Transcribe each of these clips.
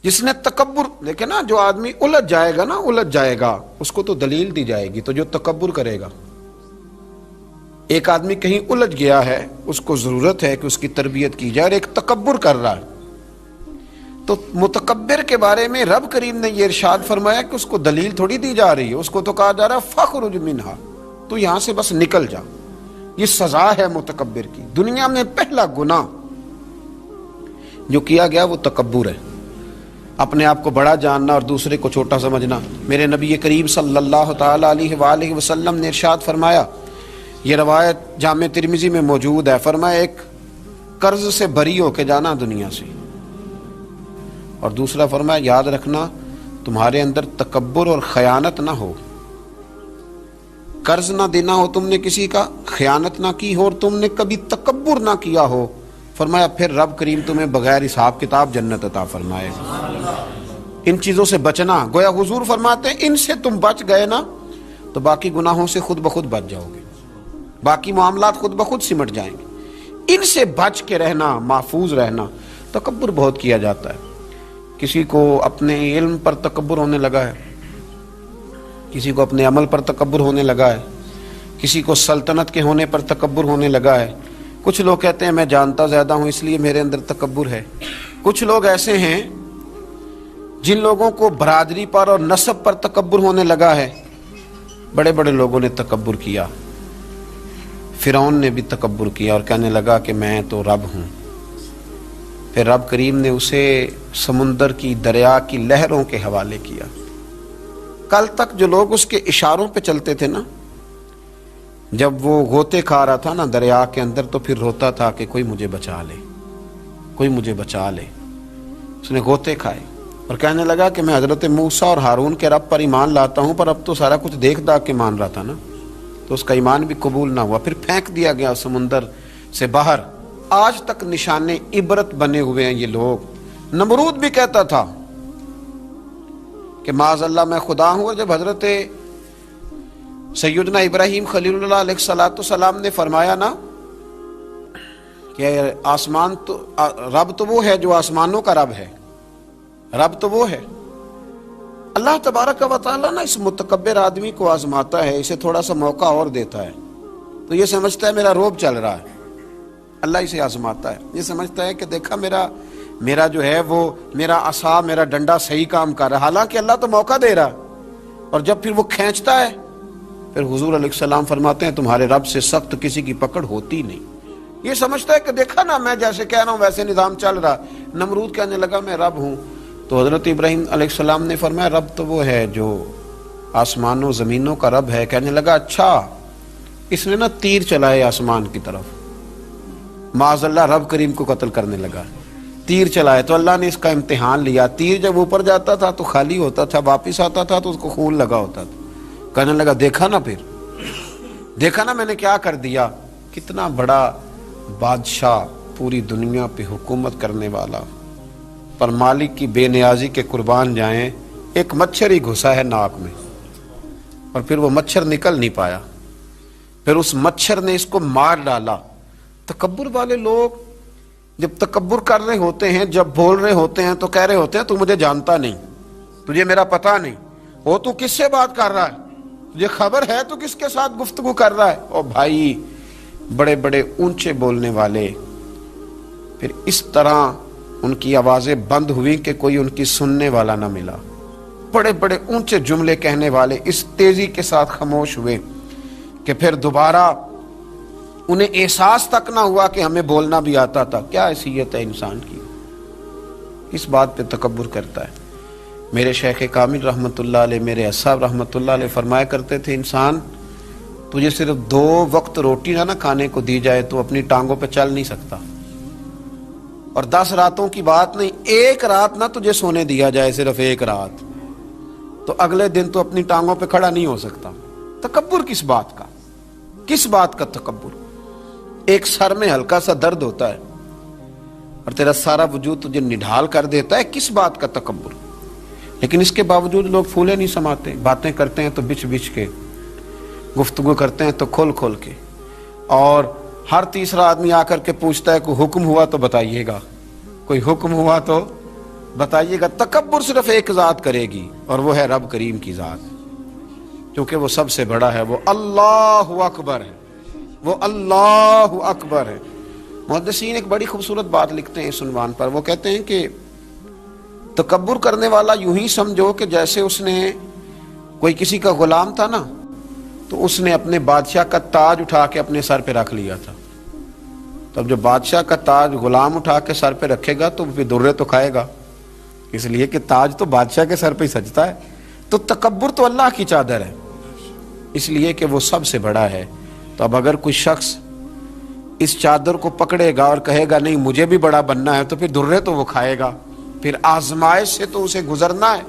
جس نے تکبر، دیکھیں نا، جو آدمی الجھ جائے گا نا، الجھ جائے گا، اس کو تو دلیل دی جائے گی، تو جو تکبر کرے گا، ایک آدمی کہیں الجھ گیا ہے، اس کو ضرورت ہے کہ اس کی تربیت کی جائے، اور ایک تکبر کر رہا ہے، تو متکبر کے بارے میں رب کریم نے یہ ارشاد فرمایا کہ اس کو دلیل تھوڑی دی جا رہی ہے، اس کو تو کہا جا رہا ہے فخرج منہا، تو یہاں سے بس نکل جا۔ یہ سزا ہے متکبر کی۔ دنیا میں پہلا گناہ جو کیا گیا وہ تکبر ہے، اپنے آپ کو بڑا جاننا اور دوسرے کو چھوٹا سمجھنا۔ میرے نبی کریم صلی اللہ تعالی علیہ وآلہ وسلم نے ارشاد فرمایا، یہ روایت جامع ترمذی میں موجود ہے، فرمایا ایک قرض سے بری ہو کے جانا دنیا سے، اور دوسرا فرمایا یاد رکھنا تمہارے اندر تکبر اور خیانت نہ ہو، قرض نہ دینا ہو تم نے کسی کا، خیانت نہ کی ہو، اور تم نے کبھی تکبر نہ کیا ہو، فرمایا پھر رب کریم تمہیں بغیر حساب کتاب جنت عطا فرمائے گا۔ ان چیزوں سے بچنا، گویا حضور فرماتے ہیں ان سے تم بچ گئے نا تو باقی گناہوں سے خود بخود بچ جاؤ گے، باقی معاملات خود بخود سمٹ جائیں گے۔ ان سے بچ کے رہنا، محفوظ رہنا۔ تکبر بہت کیا جاتا ہے، کسی کو اپنے علم پر تکبر ہونے لگا ہے، کسی کو اپنے عمل پر تکبر ہونے لگا ہے، کسی کو سلطنت کے ہونے پر تکبر ہونے لگا ہے۔ کچھ لوگ کہتے ہیں میں جانتا زیادہ ہوں اس لیے میرے اندر تکبر ہے۔ کچھ لوگ ایسے ہیں جن لوگوں کو برادری پر اور نسب پر تکبر ہونے لگا ہے۔ بڑے بڑے لوگوں نے تکبر کیا، فرعون نے بھی تکبر کیا اور کہنے لگا کہ میں تو رب ہوں۔ پھر رب کریم نے اسے سمندر کی، دریا کی لہروں کے حوالے کیا۔ کل تک جو لوگ اس کے اشاروں پہ چلتے تھے نا، جب وہ غوطے کھا رہا تھا نا دریا کے اندر، تو پھر روتا تھا کہ کوئی مجھے بچا لے، کوئی مجھے بچا لے۔ اس نے غوطے کھائے اور کہنے لگا کہ میں حضرت موسیٰ اور ہارون کے رب پر ایمان لاتا ہوں، پر اب تو سارا کچھ دیکھ داکھ کے مان رہا تھا نا، تو اس کا ایمان بھی قبول نہ ہوا، پھر پھینک دیا گیا سمندر سے باہر۔ آج تک نشان عبرت بنے ہوئے ہیں یہ لوگ۔ نمرود بھی کہتا تھا کہ معاذ اللہ میں خدا ہوں، اور جب حضرت سیدنا ابراہیم خلیل اللہ علیہ السلام نے فرمایا نا کہ آسمان تو رب تو وہ ہے جو آسمانوں کا رب ہے، رب تو وہ ہے۔ اللہ تبارک و تعالیٰ نا اس متکبر آدمی کو آزماتا ہے، اسے تھوڑا سا موقع اور دیتا ہے، تو یہ سمجھتا ہے میرا روب چل رہا ہے، اللہ اسے آزماتا ہے، یہ سمجھتا ہے کہ دیکھا میرا جو ہے وہ میرا عصا، میرا ڈنڈا صحیح کام کر رہا ہے، حالانکہ اللہ تو موقع دے رہا ہے۔ اور جب پھر وہ کھینچتا ہے، پھر حضور علیہ السلام فرماتے ہیں تمہارے رب سے سخت کسی کی پکڑ ہوتی نہیں۔ یہ سمجھتا ہے کہ دیکھا نا میں جیسے کہہ رہا ہوں ویسے نظام چل رہا۔ نمرود کہنے لگا میں رب ہوں، تو حضرت ابراہیم علیہ السلام نے فرمایا رب تو وہ ہے جو آسمانوں زمینوں کا رب ہے۔ کہنے لگا اچھا، اس نے نا تیر چلائے آسمان کی طرف، معاذ اللہ رب کریم کو قتل کرنے لگا، تیر چلائے، تو اللہ نے اس کا امتحان لیا۔ تیر جب اوپر جاتا تھا تو خالی ہوتا تھا، واپس آتا تھا تو اس کو خون لگا ہوتا تھا۔ کہنے لگا دیکھا نا، پھر دیکھا نا میں نے کیا کر دیا۔ کتنا بڑا بادشاہ، پوری دنیا پہ حکومت کرنے والا، پر مالک کی بے نیازی کے قربان جائیں، ایک مچھر ہی گھسا ہے ناک میں، اور پھر وہ مچھر نکل نہیں پایا، پھر اس مچھر نے اس کو مار ڈالا۔ تکبر والے لوگ جب تکبر کر رہے ہوتے ہیں، جب بول رہے ہوتے ہیں تو کہہ رہے ہوتے ہیں تو مجھے جانتا نہیں، تجھے میرا پتہ نہیں، وہ تو کس سے بات کر رہا ہے، تجھے خبر ہے تو کس کے ساتھ گفتگو کر رہا ہے۔ اور بھائی بڑے بڑے اونچے بولنے والے، پھر اس طرح ان کی آوازیں بند ہوئی کہ کوئی ان کی سننے والا نہ ملا۔ بڑے بڑے اونچے جملے کہنے والے اس تیزی کے ساتھ خاموش ہوئے کہ پھر دوبارہ انہیں احساس تک نہ ہوا کہ ہمیں بولنا بھی آتا تھا۔ کیا حیثیت ہے انسان کی، اس بات پہ تکبر کرتا ہے۔ میرے شیخ کامل رحمۃ اللہ علیہ، میرے اصحاب رحمۃ اللہ علیہ فرمایا کرتے تھے انسان تجھے صرف 2 وقت روٹی نہ کھانے کو دی جائے تو اپنی ٹانگوں پہ چل نہیں سکتا، اور 10 راتوں کی بات نہیں، 1 رات نہ تجھے سونے دیا جائے، صرف 1 رات، تو اگلے دن تو اپنی ٹانگوں پہ کھڑا نہیں ہو سکتا۔ تکبر کس بات کا، کس بات کا تکبر؟ ایک سر میں ہلکا سا درد ہوتا ہے اور تیرا سارا وجود تجھے نڈھال کر دیتا ہے، کس بات کا تکبر؟ لیکن اس کے باوجود لوگ پھولے نہیں سماتے، باتیں کرتے ہیں تو بچ بچ کے، گفتگو کرتے ہیں تو کھول کھول کے، اور ہر تیسرا آدمی آ کر کے پوچھتا ہے کوئی حکم ہوا تو بتائیے گا، کوئی حکم ہوا تو بتائیے گا تکبر صرف ایک ذات کرے گی اور وہ ہے رب کریم کی ذات، کیونکہ وہ سب سے بڑا ہے، وہ اللہ اکبر ہے، وہ اللہ اکبر ہے۔ محدثین ایک بڑی خوبصورت بات لکھتے ہیں اس عنوان پر، وہ کہتے ہیں کہ تکبر کرنے والا یوں ہی سمجھو کہ جیسے اس نے کوئی کسی کا غلام تھا نا، تو اس نے اپنے بادشاہ کا تاج اٹھا کے اپنے سر پہ رکھ لیا تھا۔ تب جب بادشاہ کا تاج غلام اٹھا کے سر پہ رکھے گا تو پھر درے تو کھائے گا، اس لیے کہ تاج تو بادشاہ کے سر پہ ہی سجتا ہے۔ تو تکبر تو اللہ کی چادر ہے، اس لیے کہ وہ سب سے بڑا ہے۔ تو اب اگر کوئی شخص اس چادر کو پکڑے گا اور کہے گا نہیں مجھے بھی بڑا بننا ہے، تو پھر درے تو وہ کھائے گا، پھر آزمائش سے تو اسے گزرنا ہے۔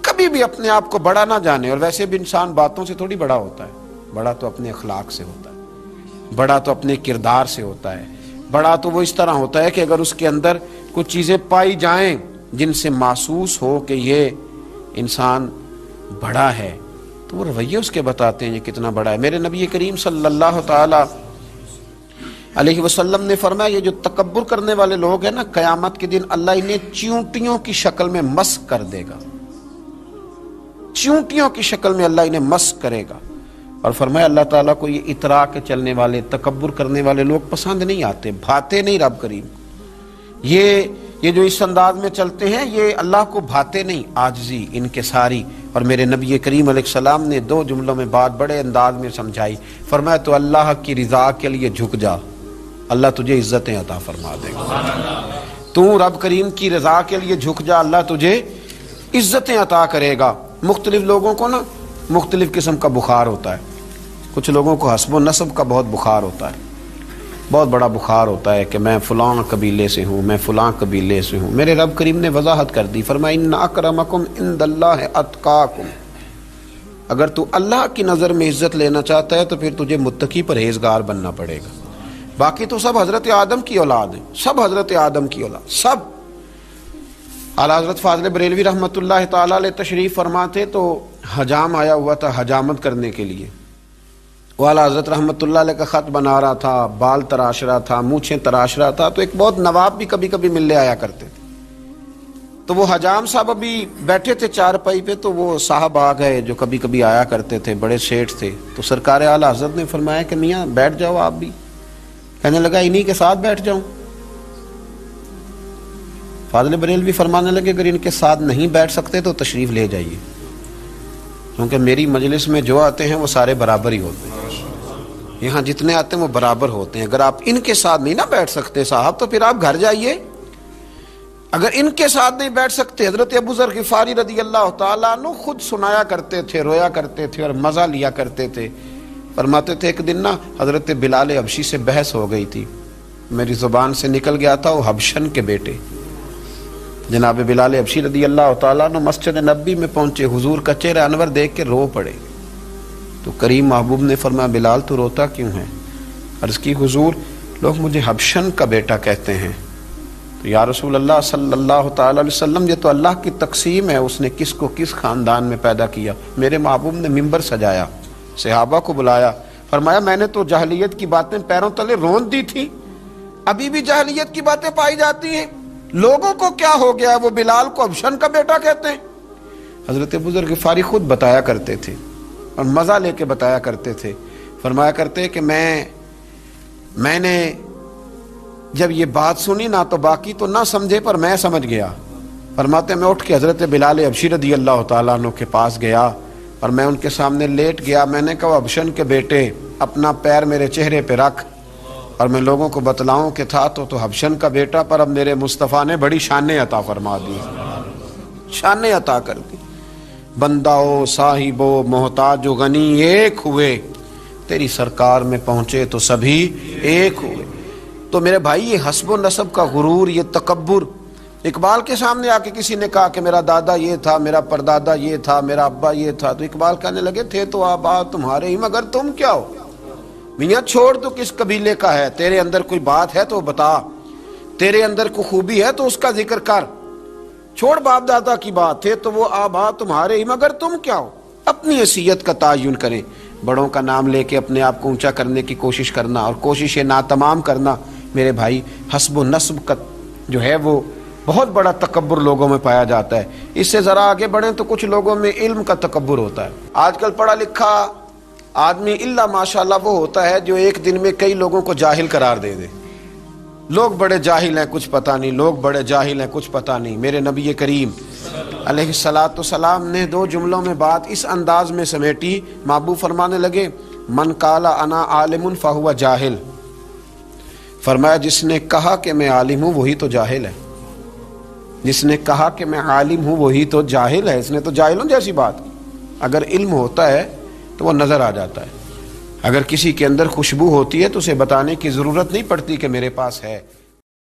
کبھی بھی اپنے آپ کو بڑا نہ جانے، اور ویسے بھی انسان باتوں سے تھوڑی بڑا ہوتا ہے، بڑا تو اپنے اخلاق سے ہوتا ہے، بڑا تو اپنے کردار سے ہوتا ہے، بڑا تو وہ اس طرح ہوتا ہے کہ اگر اس کے اندر کچھ چیزیں پائی جائیں جن سے محسوس ہو کہ یہ انسان بڑا ہے، تو وہ رویے اس کے بتاتے ہیں یہ کتنا بڑا ہے۔ میرے نبی کریم صلی اللہ تعالی علیہ وسلم نے فرمایا یہ جو تکبر کرنے والے لوگ ہیں نا، قیامت کے دن اللہ انہیں چیونٹیوں کی شکل میں مسخ کر دے گا، چیونٹیوں کی شکل میں اللہ انہیں مسخ کرے گا۔ اور فرمایا اللہ تعالیٰ کو یہ اترا کے چلنے والے تکبر کرنے والے لوگ پسند نہیں آتے، بھاتے نہیں رب کریم کو۔ یہ جو اس انداز میں چلتے ہیں یہ اللہ کو بھاتے نہیں، عاجزی انکساری۔ اور میرے نبی کریم علیہ السلام نے 2 جملوں میں بات بڑے انداز میں سمجھائی، فرمایا تو اللہ کی رضا کے لیے جھک جا، اللہ تجھے عزتیں عطا فرما دے گا۔ تو رب کریم کی رضا کے لیے جھک جا، اللہ تجھے عزتیں عطا کرے گا۔ مختلف لوگوں کو نا مختلف قسم کا بخار ہوتا ہے، کچھ لوگوں کو حسب و نسب کا بہت بخار ہوتا ہے، بہت بڑا بخار ہوتا ہے کہ میں فلاں قبیلے سے ہوں، میں فلاں قبیلے سے ہوں۔ میرے رب کریم نے وضاحت کر دی، فرمایا ان اکرمکم عند اللہ اتقاکم، اگر تو اللہ کی نظر میں عزت لینا چاہتا ہے تو پھر تجھے متقی پرہیزگار بننا پڑے گا۔ باقی تو سب حضرت آدم کی اولاد ہیں، سب حضرت آدم کی اولاد، سب۔ اعلیٰ حضرت فاضل بریلوی رحمۃ اللہ تعالیٰ علیہ تشریف فرما تھے تو حجام آیا ہوا تھا حجامت کرنے کے لیے، وہ اعلیٰ حضرت رحمۃ اللہ علیہ کا خط بنا رہا تھا، بال تراش رہا تھا، مونچھیں تراش رہا تھا، تو ایک بہت نواب بھی کبھی کبھی ملنے آیا کرتے تھے۔ تو وہ حجام صاحب ابھی بیٹھے تھے چارپائی پہ، تو وہ صاحب آ گئے جو کبھی کبھی آیا کرتے تھے، بڑے سیٹھ تھے۔ تو سرکار اعلیٰ حضرت نے فرمایا کہ میاں بیٹھ جاؤ آپ بھی۔ کہنے لگا انہی کے ساتھ بیٹھ جاؤں۔ فاضل بریلوی فرمانے لگے اگر ان کے ساتھ نہیں بیٹھ سکتے تو تشریف لے جائیے، کیونکہ میری مجلس میں جو آتے ہیں وہ سارے برابر ہی ہوتے ہیں، یہاں جتنے آتے ہیں وہ برابر ہوتے ہیں۔ اگر آپ ان کے ساتھ نہیں نہ بیٹھ سکتے صاحب تو پھر آپ گھر جائیے۔ اگر ان کے ساتھ نہیں بیٹھ سکتے، حضرت ابو ذر غفاری رضی اللہ تعالیٰ عنہ خود سنایا کرتے تھے، رویا کرتے تھے اور مزہ لیا کرتے تھے۔ فرماتے تھے ایک دن نا حضرت بلال حبشی سے بحث ہو گئی تھی، میری زبان سے نکل گیا تھا وہ حبشن کے بیٹے جناب بلال حبشی رضی اللہ تعالیٰ عنہ مسجد نبی میں پہنچے، حضور کا چہرہ انور دیکھ کے رو پڑے۔ تو کریم محبوب نے فرمایا بلال تو روتا کیوں ہے؟ عرض کی حضور لوگ مجھے حبشن کا بیٹا کہتے ہیں۔ تو یا رسول اللہ صلی اللہ تعالی علیہ وسلم یہ تو اللہ کی تقسیم ہے، اس نے کس کو کس خاندان میں پیدا کیا۔ میرے محبوب نے ممبر سجایا، صحابہ کو بلایا، فرمایا میں نے تو جاہلیت کی باتیں پیروں تلے رون دی تھی، ابھی بھی جاہلیت کی باتیں پائی جاتی ہیں، لوگوں کو کیا ہو گیا وہ بلال کو حبشن کا بیٹا کہتے ہیں۔ حضرت ابو ذر غفاری خود بتایا کرتے تھے اور مزہ لے کے بتایا کرتے تھے، فرمایا کرتے کہ میں نے جب یہ بات سنی نا تو باقی تو نہ سمجھے پر میں سمجھ گیا۔ فرماتے میں اٹھ کے حضرت بلال حبشی رضی اللہ تعالیٰ عنہ کے پاس گیا اور میں ان کے سامنے لیٹ گیا، میں نے کہا حبشن کے بیٹے اپنا پیر میرے چہرے پہ رکھ اور میں لوگوں کو بتلاؤں کہ تھا تو حبشن کا بیٹا، پر اب میرے مصطفیٰ نے بڑی شانیں عطا فرما دی، شانیں عطا کر دی۔ بندہ و صاحب و محتاج و غنی ایک ہوئے، تیری سرکار میں پہنچے تو سبھی ایک ہوئے۔ تو میرے بھائی یہ حسب و نسب کا غرور، یہ تکبر، اقبال کے سامنے آ کے کسی نے کہا کہ میرا دادا یہ تھا، میرا پردادا یہ تھا، میرا ابا یہ تھا، تو اقبال کہنے لگے تھے تو آبا تمہارے ہی مگر تم کیا ہو؟ میاں چھوڑ تو کس قبیلے کا ہے، تیرے اندر کوئی بات ہے تو بتا، تیرے اندر کوئی خوبی ہے تو اس کا ذکر کر، چھوڑ باپ دادا کی بات، تھے تو وہ آبا تمہارے ہی مگر تم کیا ہو۔ اپنی حیثیت کا تعین کریں، بڑوں کا نام لے کے اپنے آپ کو اونچا کرنے کی کوشش کرنا اور کوشش ناتمام کرنا، میرے بھائی حسب و نسب کا جو ہے وہ بہت بڑا تکبر لوگوں میں پایا جاتا ہے. اس سے ذرا آگے بڑھیں تو کچھ لوگوں میں علم کا تکبر ہوتا ہے. آج کل پڑھا لکھا آدمی اللہ ماشاءاللہ وہ ہوتا ہے جو ایک دن میں کئی لوگوں کو جاہل قرار دے دے. لوگ بڑے جاہل ہیں کچھ پتہ نہیں، لوگ بڑے جاہل ہیں کچھ پتہ نہیں. میرے نبی کریم علیہ الصلاۃ والسلام نے 2 جملوں میں بات اس انداز میں سمیٹی. محبوب فرمانے لگے من قال انا عالم فہو جاہل. فرمایا جس نے کہا کہ میں عالم ہوں وہی تو جاہل ہے. جس نے کہا کہ میں عالم ہوں وہی تو جاہل ہے. اس نے تو جاہلوں جیسی بات کی. اگر علم ہوتا ہے تو وہ نظر آ جاتا ہے. اگر کسی کے اندر خوشبو ہوتی ہے تو اسے بتانے کی ضرورت نہیں پڑتی کہ میرے پاس ہے.